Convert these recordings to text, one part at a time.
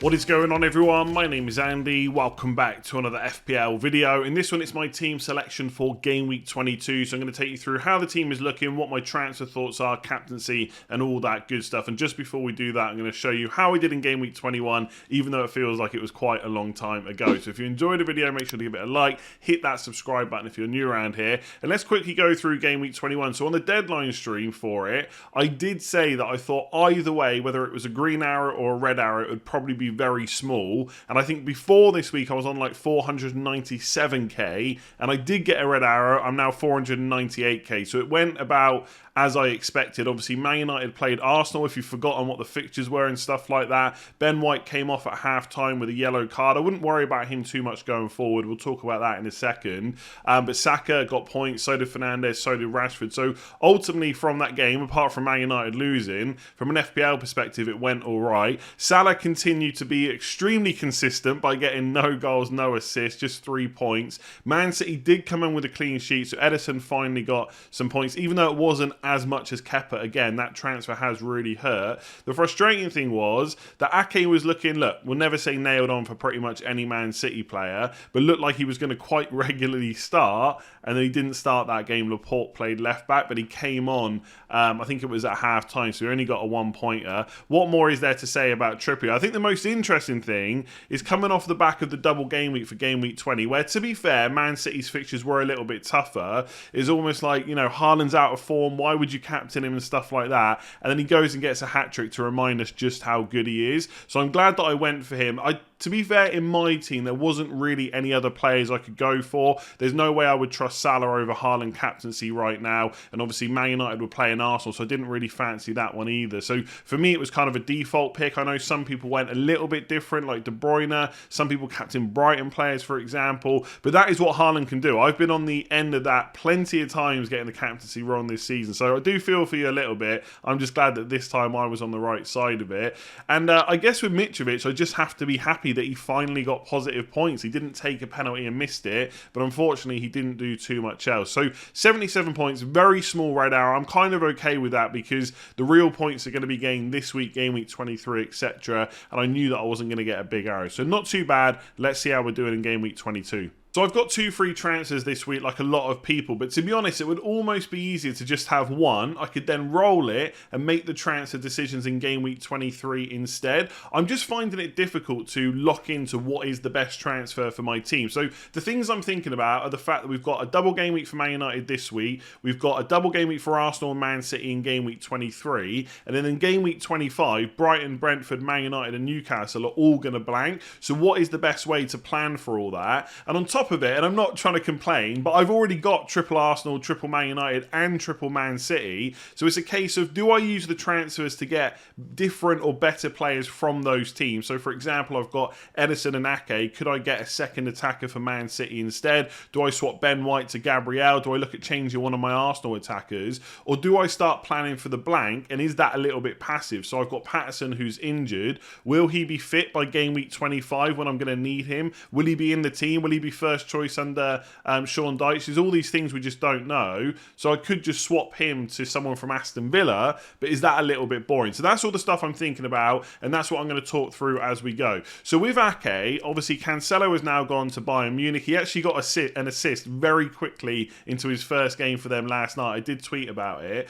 What is going on, everyone? My name is Andy. Welcome back to another FPL video. In this one, it's my team selection for Game Week 22. So I'm going to take you through how the team is looking, what my transfer thoughts are, captaincy, and all that good stuff. And just before we do that, I'm going to show you how we did in Game Week 21, even though it feels like it was quite a long time ago. So if you enjoyed the video, make sure to give it a like, hit that subscribe button if you're new around here. And let's quickly go through Game Week 21. So on the deadline stream for it, I did say that I thought either way, whether it was a green arrow or a red arrow, it would probably be very small. And I think before this week I was on like 497k, and I did get a red arrow. I'm now 498k, so it went about as I expected. Obviously, Man United played Arsenal, if you've forgotten what the fixtures were and stuff like that. Ben White came off at half-time with a yellow card. I wouldn't worry about him too much going forward. We'll talk about that in a second. But Saka got points, so did Fernandes, so did Rashford. So ultimately from that game, apart from Man United losing, from an FPL perspective, it went all right. Salah continued to be extremely consistent by getting no goals, no assists, just 3 points. Man City did come in with a clean sheet, so Ederson finally got some points, even though it wasn't as much as Kepa. Again, that transfer has really hurt. The frustrating thing was that Ake was looking, look, we'll never say nailed on for pretty much any Man City player, but looked like he was going to quite regularly start, and then he didn't start that game. Laporte played left back, but he came on, I think it was at half time, so he only got a 1-pointer. What more is there to say about Trippier? I think the most interesting thing is coming off the back of the double game week for Game Week 20, where, to be fair, Man City's fixtures were a little bit tougher. It's almost like, you know, Haaland's out of form, why would you captain him and stuff like that? And then he goes and gets a hat-trick to remind us just how good he is. So I'm glad that I went for him. To be fair, in my team, there wasn't really any other players I could go for. There's no way I would trust Salah over Haaland captaincy right now. And obviously, Man United were playing Arsenal, so I didn't really fancy that one either. So for me, it was kind of a default pick. I know some people went a little bit different, like De Bruyne. Some people captained Brighton players, for example. But that is what Haaland can do. I've been on the end of that plenty of times getting the captaincy wrong this season. So I do feel for you a little bit. I'm just glad that this time I was on the right side of it. And I guess with Mitrovic, I just have to be happy that he finally got positive points. He didn't take a penalty and missed it, but unfortunately he didn't do too much else. So 77 points, very small red arrow. I'm kind of okay with that because the real points are going to be gained this week, Game Week 23, etc. And I knew that I wasn't going to get a big arrow. So not too bad. Let's see how we're doing in Game Week 22. So I've got 2 free transfers this week, like a lot of people, but to be honest, it would almost be easier to just have one. I could then roll it and make the transfer decisions in Game Week 23 instead. I'm just finding it difficult to lock into what is the best transfer for my team. So the things I'm thinking about are the fact that we've got a double game week for Man United this week, we've got a double game week for Arsenal and Man City in Game Week 23, and then in Game Week 25, Brighton, Brentford, Man United and Newcastle are all going to blank. So what is the best way to plan for all that? And on top of it, and I'm not trying to complain, but I've already got triple Arsenal, triple Man United and triple Man City, so it's a case of, do I use the transfers to get different or better players from those teams? So for example, I've got Ederson and Ake. Could I get a second attacker for Man City instead? Do I swap Ben White to Gabriel? Do I look at changing one of my Arsenal attackers? Or do I start planning for the blank, and is that a little bit passive? So I've got Patterson, who's injured. Will he be fit by Game Week 25 when I'm going to need him? Will he be in the team? Will he be first choice under Sean Dyche? There's all these things we just don't know. So I could just swap him to someone from Aston Villa, but is that a little bit boring? So that's all the stuff I'm thinking about, and that's what I'm going to talk through as we go. So with Ake, obviously Cancelo has now gone to Bayern Munich. He actually got an assist very quickly into his first game for them last night. I did tweet about it.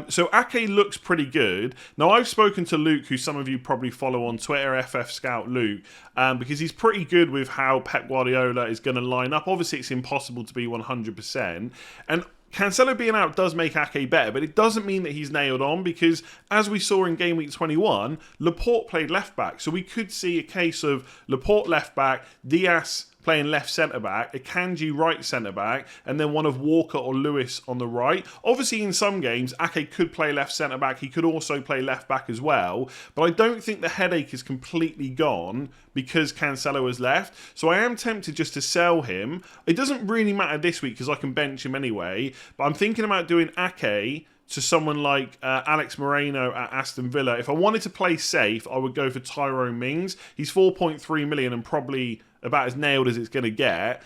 So Ake looks pretty good. Now I've spoken to Luke, who some of you probably follow on Twitter, FF Scout Luke, because he's pretty good with how Pep Guardiola is going to line up. Obviously, it's impossible to be 100%. And Cancelo being out does make Ake better, but it doesn't mean that he's nailed on, because as we saw in Game Week 21, Laporte played left back. So we could see a case of Laporte left back, Diaz playing left centre-back, Akanji right centre-back, and then one of Walker or Lewis on the right. Obviously, in some games, Ake could play left centre-back. He could also play left-back as well. But I don't think the headache is completely gone because Cancelo has left. So I am tempted just to sell him. It doesn't really matter this week because I can bench him anyway. But I'm thinking about doing Ake to someone like Alex Moreno at Aston Villa. If I wanted to play safe, I would go for Tyrone Mings. He's 4.3 million and probably about as nailed as it's going to get.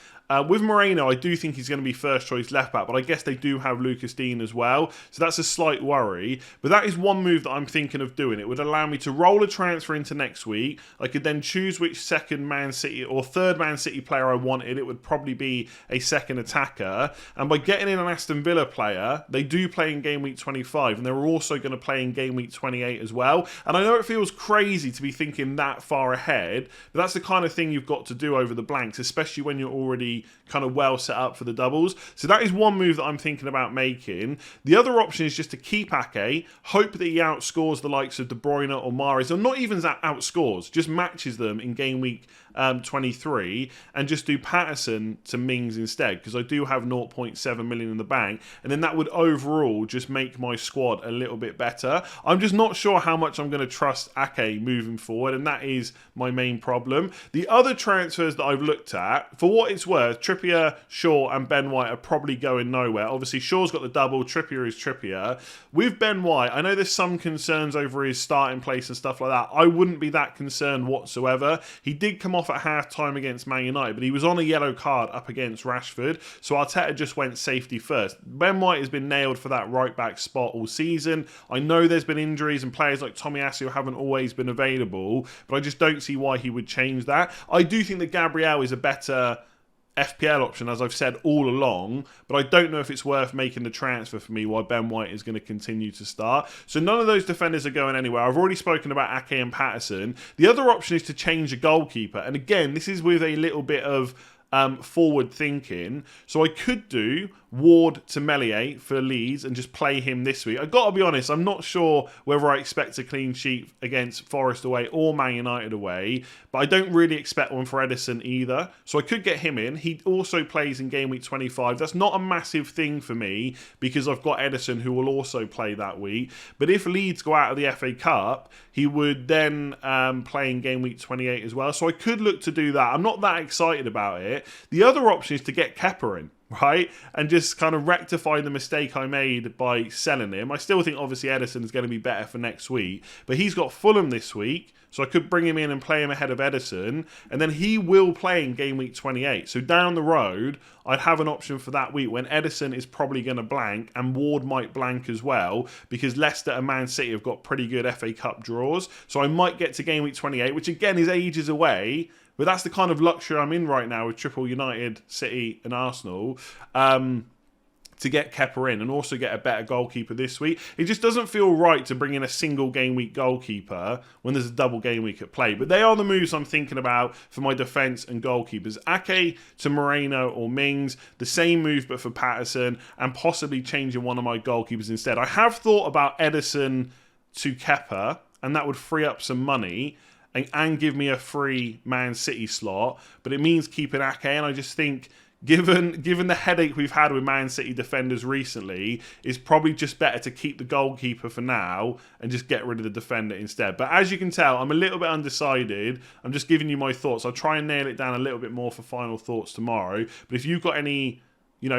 With Moreno, I do think he's going to be first choice left back, but I guess they do have Lucas Dean as well, so that's a slight worry. But that is one move that I'm thinking of doing. It would allow me to roll a transfer into next week. I could then choose which second Man City or third Man City player I wanted. It would probably be a second attacker, and by getting in an Aston Villa player, they do play in game week 25, and they're also going to play in game week 28 as well. And I know it feels crazy to be thinking that far ahead, but that's the kind of thing you've got to do over the blanks, especially when you're already kind of well set up for the doubles. So that is one move that I'm thinking about making. The other option is just to keep Ake, hope that he outscores the likes of De Bruyne or Mahrez, or not even outscores, just matches them in game week 23, and just do Patterson to Mings instead, because I do have 0.7 million in the bank, and then that would overall just make my squad a little bit better. I'm just not sure how much I'm going to trust Ake moving forward, and that is my main problem. The other transfers that I've looked at, for what it's worth, Trippier, Shaw and Ben White are probably going nowhere. Obviously Shaw's got the double, Trippier is Trippier. With Ben White, I know there's some concerns over his starting place and stuff like that. I wouldn't be that concerned whatsoever. He did come off at half-time against Man United, but he was on a yellow card up against Rashford, so Arteta just went safety first. Ben White has been nailed for that right-back spot all season. I know there's been injuries and players like Tomiyasu haven't always been available, but I just don't see why he would change that. I do think that Gabriel is a better FPL option, as I've said all along, but I don't know if it's worth making the transfer for me while Ben White is going to continue to start. So none of those defenders are going anywhere. I've already spoken about Ake and Patterson. The other option is to change a goalkeeper, and again, this is with a little bit of forward thinking. So I could do Ward to Meslier for Leeds and just play him this week. I've got to be honest, I'm not sure whether I expect a clean sheet against Forest away or Man United away, but I don't really expect one for Edison either. So I could get him in. He also plays in game week 25. That's not a massive thing for me because I've got Edison who will also play that week. But if Leeds go out of the FA Cup, he would then play in game week 28 as well. So I could look to do that. I'm not that excited about it. The other option is to get Kepa in, right? And just kind of rectify the mistake I made by selling him. I still think obviously Edison is going to be better for next week, but he's got Fulham this week, so I could bring him in and play him ahead of Edison, and then he will play in game week 28. So down the road, I'd have an option for that week when Edison is probably going to blank and Ward might blank as well, because Leicester and Man City have got pretty good FA Cup draws. So I might get to game week 28, which again is ages away, but that's the kind of luxury I'm in right now with triple United, City and Arsenal, to get Kepa in and also get a better goalkeeper this week. It just doesn't feel right to bring in a single game week goalkeeper when there's a double game week at play. But they are the moves I'm thinking about for my defence and goalkeepers. Ake to Moreno or Mings, the same move but for Patterson, and possibly changing one of my goalkeepers instead. I have thought about Edison to Kepa, and that would free up some money and give me a free Man City slot, but it means keeping Ake, and I just think given the headache we've had with Man City defenders recently, it's probably just better to keep the goalkeeper for now and just get rid of the defender instead. But as you can tell, I'm a little bit undecided. I'm just giving you my thoughts. I'll try and nail it down a little bit more for final thoughts tomorrow. But if you've got any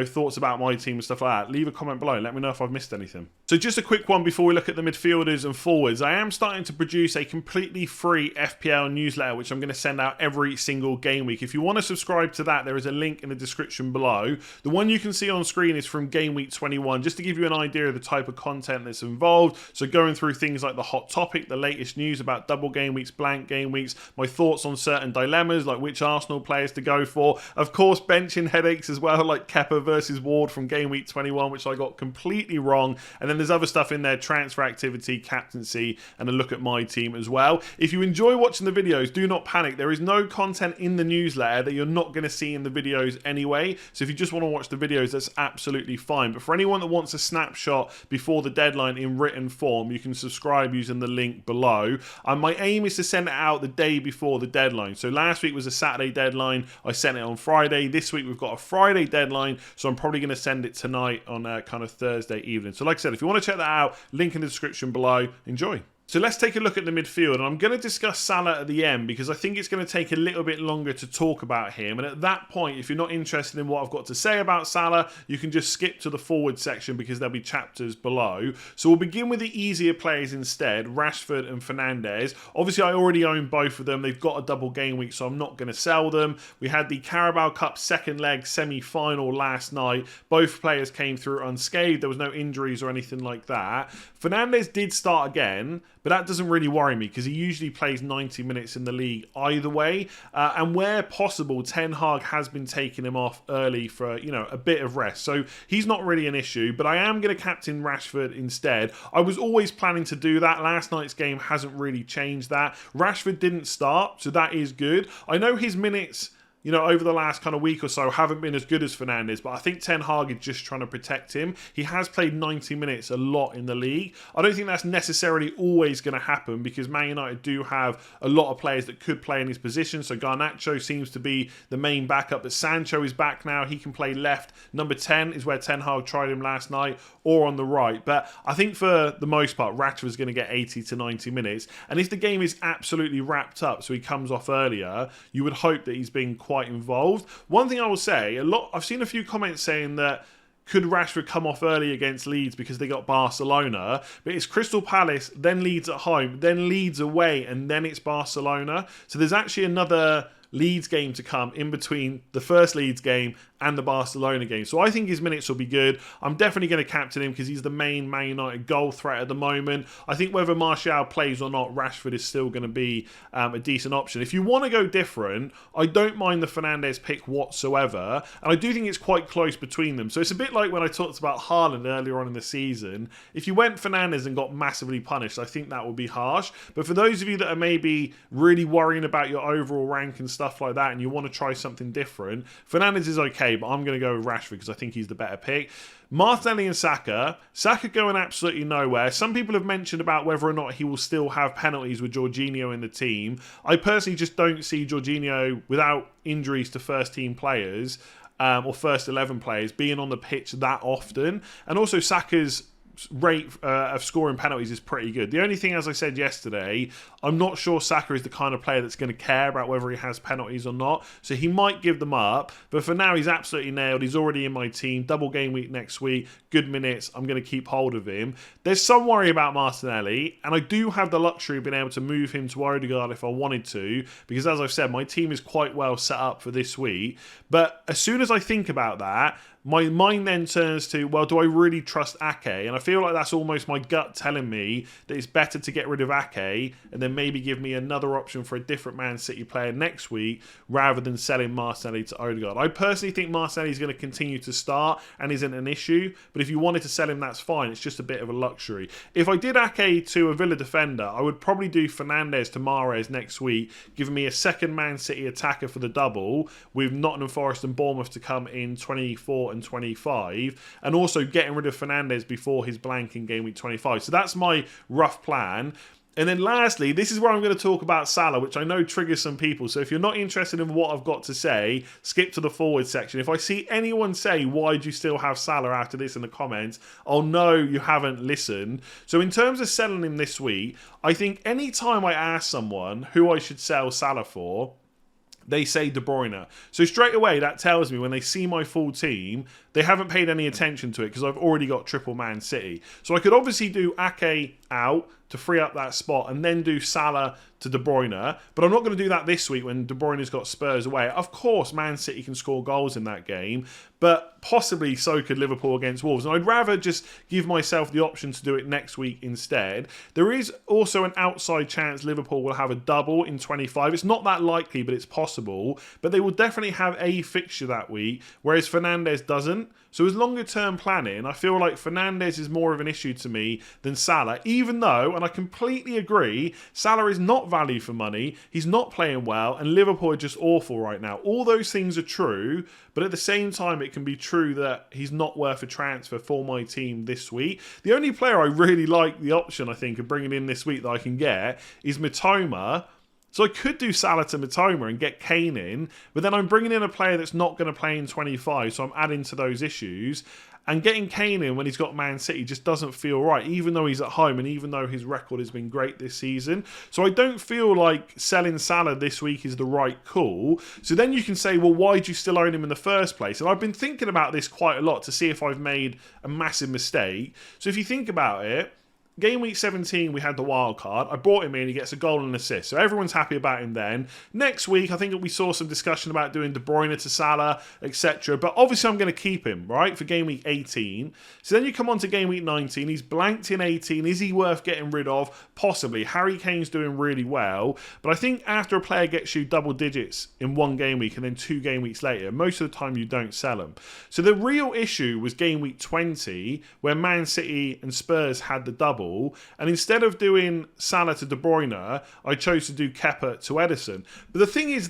thoughts about my team and stuff like that, leave a comment below. Let me know if I've missed anything. So just a quick one before we look at the midfielders and forwards. I am starting to produce a completely free FPL newsletter, which I'm going to send out every single game week. If you want to subscribe to that, there is a link in the description below. The one you can see on screen is from game week 21, just to give you an idea of the type of content that's involved. So going through things like the hot topic, the latest news about double game weeks, blank game weeks, my thoughts on certain dilemmas, like which Arsenal players to go for. Of course, benching headaches as well, like Kepa versus Ward from game week 21, which I got completely wrong. And then there's other stuff in there, transfer activity, captaincy, and a look at my team as well. If you enjoy watching the videos, do not panic. There is no content in the newsletter that you're not going to see in the videos anyway. So if you just want to watch the videos, that's absolutely fine. But for anyone that wants a snapshot before the deadline in written form, you can subscribe using the link below. My aim is to send it out the day before the deadline. So last week was a Saturday deadline. I sent it on Friday. This week we've got a Friday deadline, so I'm probably going to send it tonight on kind of Thursday evening. So like I said, if you want to check that out, link in the description below. Enjoy. So let's take a look at the midfield, and I'm going to discuss Salah at the end because I think it's going to take a little bit longer to talk about him. And at that point, if you're not interested in what I've got to say about Salah, you can just skip to the forward section because there'll be chapters below. So we'll begin with the easier players instead, Rashford and Fernandes. Obviously, I already own both of them. They've got a double game week, so I'm not going to sell them. We had the Carabao Cup second leg semi-final last night. Both players came through unscathed. There was no injuries or anything like that. Fernandes did start again, but that doesn't really worry me because he usually plays 90 minutes in the league either way. And where possible, Ten Hag has been taking him off early for, a bit of rest. So he's not really an issue, but I am going to captain Rashford instead. I was always planning to do that. Last night's game hasn't really changed that. Rashford didn't start, so that is good. I know his minutes, over the last kind of week or so haven't been as good as Fernandes, but I think Ten Hag is just trying to protect him. He has played 90 minutes a lot in the league. I don't think that's necessarily always going to happen because Man United do have a lot of players that could play in his position. So Garnacho seems to be the main backup, but Sancho is back now. He can play left. Number 10 is where Ten Hag tried him last night, or on the right. But I think for the most part, Rashford's going to get 80 to 90 minutes. And if the game is absolutely wrapped up, so he comes off earlier, you would hope that he's been quite involved. One thing I will say, I've seen a few comments saying that could Rashford come off early against Leeds because they got Barcelona, but it's Crystal Palace, then Leeds at home, then Leeds away, and then it's Barcelona. So there's actually another Leeds game to come in between the first Leeds game and the Barcelona game. So I think his minutes will be good. I'm definitely going to captain him because he's the main Man United goal threat at the moment. I think whether Martial plays or not, Rashford is still going to be a decent option. If you want to go different, I don't mind the Fernandes pick whatsoever, and I do think it's quite close between them. So it's a bit like when I talked about Haaland earlier on in the season. If you went Fernandes and got massively punished, I think that would be harsh. But for those of you that are maybe really worrying about your overall rank and stuff like that, and you want to try something different, Fernandes is okay, but I'm going to go with Rashford because I think he's the better pick. Martinelli and Saka going absolutely nowhere. Some people have mentioned about whether or not he will still have penalties with Jorginho in the team. I personally just don't see Jorginho, without injuries to first team players or first 11 players, being on the pitch that often. And also Saka's rate of scoring penalties is pretty good. The only thing, as I said yesterday, I'm not sure Saka is the kind of player that's going to care about whether he has penalties or not, so he might give them up, but for now he's absolutely nailed. He's already in my team, double game week next week, good minutes, I'm going to keep hold of him. There's some worry about Martinelli, and I do have the luxury of being able to move him to Odegaard if I wanted to, because as I've said, my team is quite well set up for this week. But as soon as I think about that, my mind then turns to, well, do I really trust Ake? And I feel like that's almost my gut telling me that it's better to get rid of Ake and then maybe give me another option for a different Man City player next week rather than selling Martinelli to Odegaard. I personally think Martinelli is going to continue to start and isn't an issue, but if you wanted to sell him, that's fine. It's just a bit of a luxury. If I did Ake to a Villa defender, I would probably do Fernandes to Mahrez next week, giving me a second Man City attacker for the double with Nottingham Forest and Bournemouth to come in 24 and 25, and also getting rid of Fernandes before his blank in game week 25. So that's my rough plan. And then lastly, this is where I'm going to talk about Salah, which I know triggers some people. So if you're not interested in what I've got to say, skip to the forward section. If I see anyone say, why do you still have Salah after this in the comments, I'll know you haven't listened. So in terms of selling him this week, I think any time I ask someone who I should sell Salah for, they say De Bruyne. So straight away, that tells me when they see my full team, they haven't paid any attention to it because I've already got triple Man City. So I could obviously do Ake out to free up that spot and then do Salah to De Bruyne. But I'm not going to do that this week when De Bruyne's got Spurs away. Of course, Man City can score goals in that game, but possibly so could Liverpool against Wolves. And I'd rather just give myself the option to do it next week instead. There is also an outside chance Liverpool will have a double in 25. It's not that likely, but it's possible. But they will definitely have a fixture that week, whereas Fernandes doesn't. So as longer term planning, I feel like Fernandes is more of an issue to me than Salah, even though, and I completely agree, Salah is not value for money, he's not playing well, and Liverpool are just awful right now. All those things are true, but at the same time, it can be true that he's not worth a transfer for my team this week. The only player I really like the option, I think, of bringing in this week that I can get is Mitoma. So I could do Salah to Mitoma and get Kane in, but then I'm bringing in a player that's not going to play in 25, so I'm adding to those issues. And getting Kane in when he's got Man City just doesn't feel right, even though he's at home and even though his record has been great this season. So I don't feel like selling Salah this week is the right call. So then you can say, well, why do you still own him in the first place? And I've been thinking about this quite a lot to see if I've made a massive mistake. So if you think about it, Game week 17, we had the wild card. I brought him in. He gets a goal and an assist. So everyone's happy about him then. Next week, I think we saw some discussion about doing De Bruyne to Salah, etc. But obviously, I'm going to keep him, right, for game week 18. So then you come on to game week 19. He's blanked in 18. Is he worth getting rid of? Possibly. Harry Kane's doing really well. But I think after a player gets you double digits in one game week and then 2 game weeks later, most of the time you don't sell them. So the real issue was game week 20, where Man City and Spurs had the double. And instead of doing Salah to De Bruyne, I chose to do Kepa to Ederson. But the thing is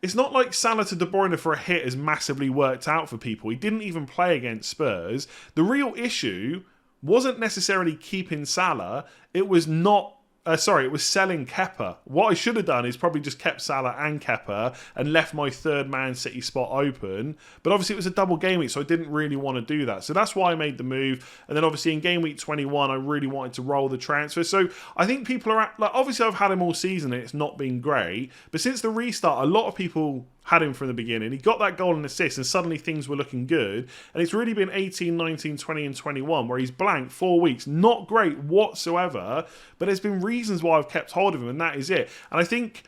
it's not like Salah to De Bruyne for a hit has massively worked out for people. He didn't even play against Spurs. The real issue wasn't necessarily keeping Salah. It was it was selling Kepa. What I should have done is probably just kept Salah and Kepa and left my third Man City spot open. But obviously it was a double game week, so I didn't really want to do that. So that's why I made the move. And then obviously in game week 21, I really wanted to roll the transfer. So I think people are obviously I've had him all season and it's not been great. But since the restart, a lot of people had him from the beginning. He got that goal and assist and suddenly things were looking good. And it's really been 18, 19, 20 and 21 where he's blanked 4 weeks. Not great whatsoever, but there's been reasons why I've kept hold of him and that is it. And I think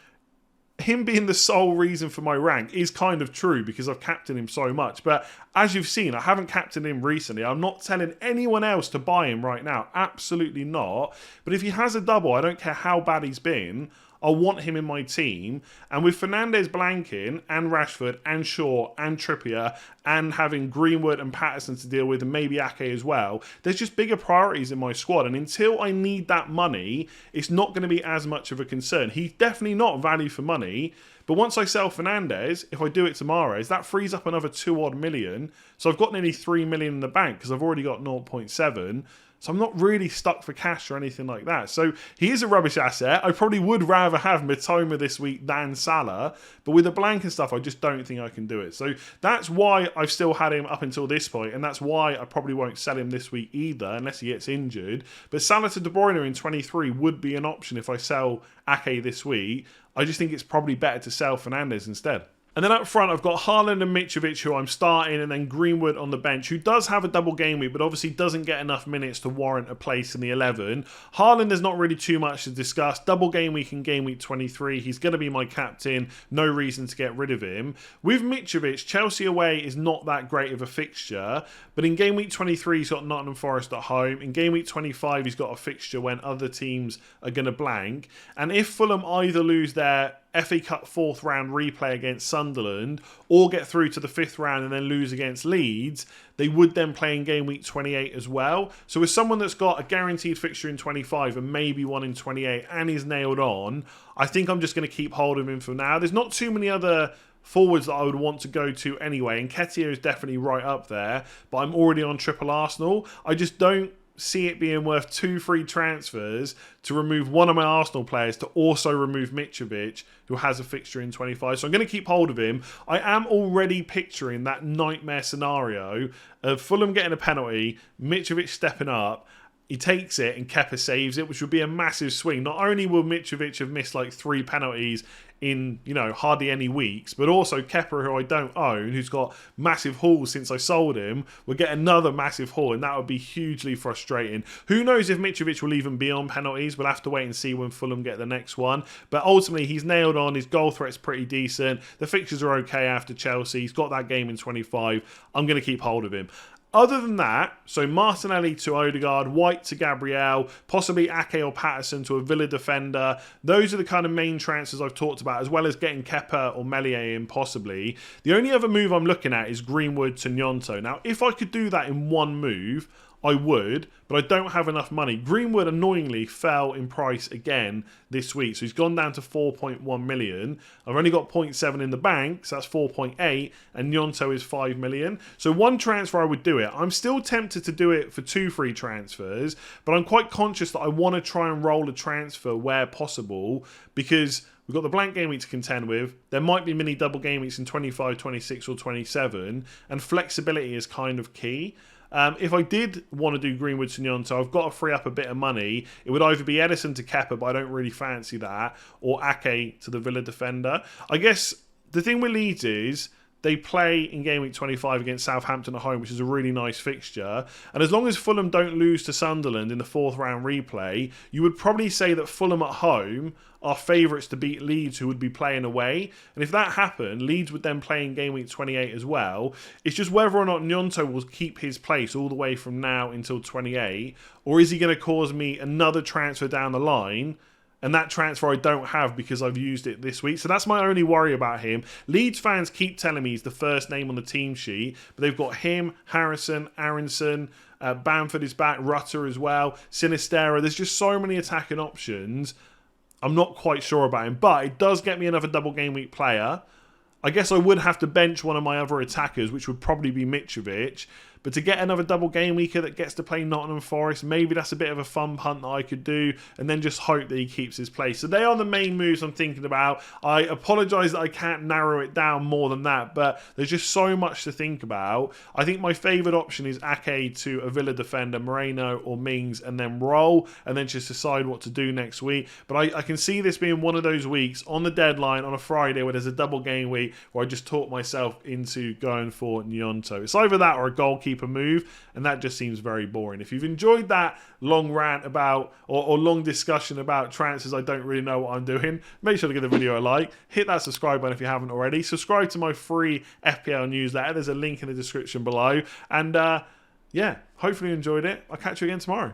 him being the sole reason for my rank is kind of true because I've captained him so much. But as you've seen, I haven't captained him recently. I'm not telling anyone else to buy him right now. Absolutely not. But if he has a double, I don't care how bad he's been, I want him in my team. And with Fernandes blanking and Rashford and Shaw and Trippier and having Greenwood and Patterson to deal with and maybe Ake as well, there's just bigger priorities in my squad. And until I need that money, it's not going to be as much of a concern. He's definitely not value for money. But once I sell Fernandes, if I do it tomorrow, that frees up another 2 odd million. So I've got nearly 3 million in the bank because I've already got 0.7. So I'm not really stuck for cash or anything like that. So he is a rubbish asset. I probably would rather have Mitoma this week than Salah. But with the blank and stuff, I just don't think I can do it. So that's why I've still had him up until this point. And that's why I probably won't sell him this week either, unless he gets injured. But Salah to De Bruyne in 23 would be an option if I sell Ake this week. I just think it's probably better to sell Fernandes instead. And then up front, I've got Haaland and Mitrovic, who I'm starting, and then Greenwood on the bench, who does have a double game week, but obviously doesn't get enough minutes to warrant a place in the 11. Haaland, there's not really too much to discuss. Double game week in game week 23. He's going to be my captain. No reason to get rid of him. With Mitrovic, Chelsea away is not that great of a fixture, but in game week 23, he's got Nottingham Forest at home. In game week 25, he's got a fixture when other teams are going to blank. And if Fulham either lose their FA Cup 4th round replay against Sunderland or get through to the 5th round and then lose against Leeds, they would then play in game week 28 as well. So as someone that's got a guaranteed fixture in 25 and maybe one in 28 and is nailed on, I think I'm just going to keep hold of him for now. There's not too many other forwards that I would want to go to anyway, and Nketiah is definitely right up there, but I'm already on triple Arsenal. I just don't see it being worth 2 free transfers to remove one of my Arsenal players to also remove Mitrovic, who has a fixture in 25. So I'm going to keep hold of him. I am already picturing that nightmare scenario of Fulham getting a penalty, Mitrovic stepping up, he takes it and Kepa saves it, which would be a massive swing. Not only will Mitrovic have missed like 3 penalties in, hardly any weeks, but also Kepa, who I don't own, who's got massive hauls since I sold him, will get another massive haul, and that would be hugely frustrating. Who knows if Mitrovic will even be on penalties? We'll have to wait and see when Fulham get the next one. But ultimately, he's nailed on. His goal threat's pretty decent. The fixtures are okay after Chelsea. He's got that game in 25. I'm going to keep hold of him. Other than that, so Martinelli to Odegaard, White to Gabriel, possibly Ake or Patterson to a Villa defender. Those are the kind of main transfers I've talked about, as well as getting Kepa or Meslier in possibly. The only other move I'm looking at is Greenwood to Gnonto. Now, if I could do that in one move, I would, but I don't have enough money. Greenwood annoyingly fell in price again this week, so he's gone down to 4.1 million. I've only got 0.7 in the bank, so that's 4.8, and Gnonto is 5 million. So one transfer I would do it. I'm still tempted to do it for 2 free transfers, but I'm quite conscious that I want to try and roll a transfer where possible, because we've got the blank game week to contend with. There might be mini double game weeks in 25, 26 or 27, and flexibility is kind of key. If I did want to do Greenwood to Gnonto, I've got to free up a bit of money. It would either be Edison to Kepa, but I don't really fancy that, or Ake to the Villa defender. I guess the thing with Leeds is they play in Game Week 25 against Southampton at home, which is a really nice fixture. And as long as Fulham don't lose to Sunderland in the 4th round replay, you would probably say that Fulham at home are favourites to beat Leeds, who would be playing away. And if that happened, Leeds would then play in Game Week 28 as well. It's just whether or not Gnonto will keep his place all the way from now until 28, or is he going to cause me another transfer down the line? And that transfer I don't have because I've used it this week. So that's my only worry about him. Leeds fans keep telling me he's the first name on the team sheet. But they've got him, Harrison, Aronson, Bamford is back, Rutter as well, Sinistera. There's just so many attacking options. I'm not quite sure about him. But it does get me another double game week player. I guess I would have to bench one of my other attackers, which would probably be Mitrovic. But to get another double game weeker that gets to play Nottingham Forest, maybe that's a bit of a fun punt that I could do, and then just hope that he keeps his place. So they are the main moves I'm thinking about. I apologise that I can't narrow it down more than that, but there's just so much to think about. I think my favoured option is Ake to a Villa defender, Moreno or Mings, and then roll, and then just decide what to do next week. But I can see this being one of those weeks on the deadline on a Friday where there's a double game week where I just talk myself into going for Gnonto. It's either that or a goalkeeper move, and that just seems very boring. If you've enjoyed that long rant about or long discussion about transfers I don't really know what I'm doing, make sure to give the video a like, hit that subscribe button if you haven't already, subscribe to my free FPL newsletter, there's a link in the description below, and yeah, hopefully you enjoyed it. I'll catch you again tomorrow.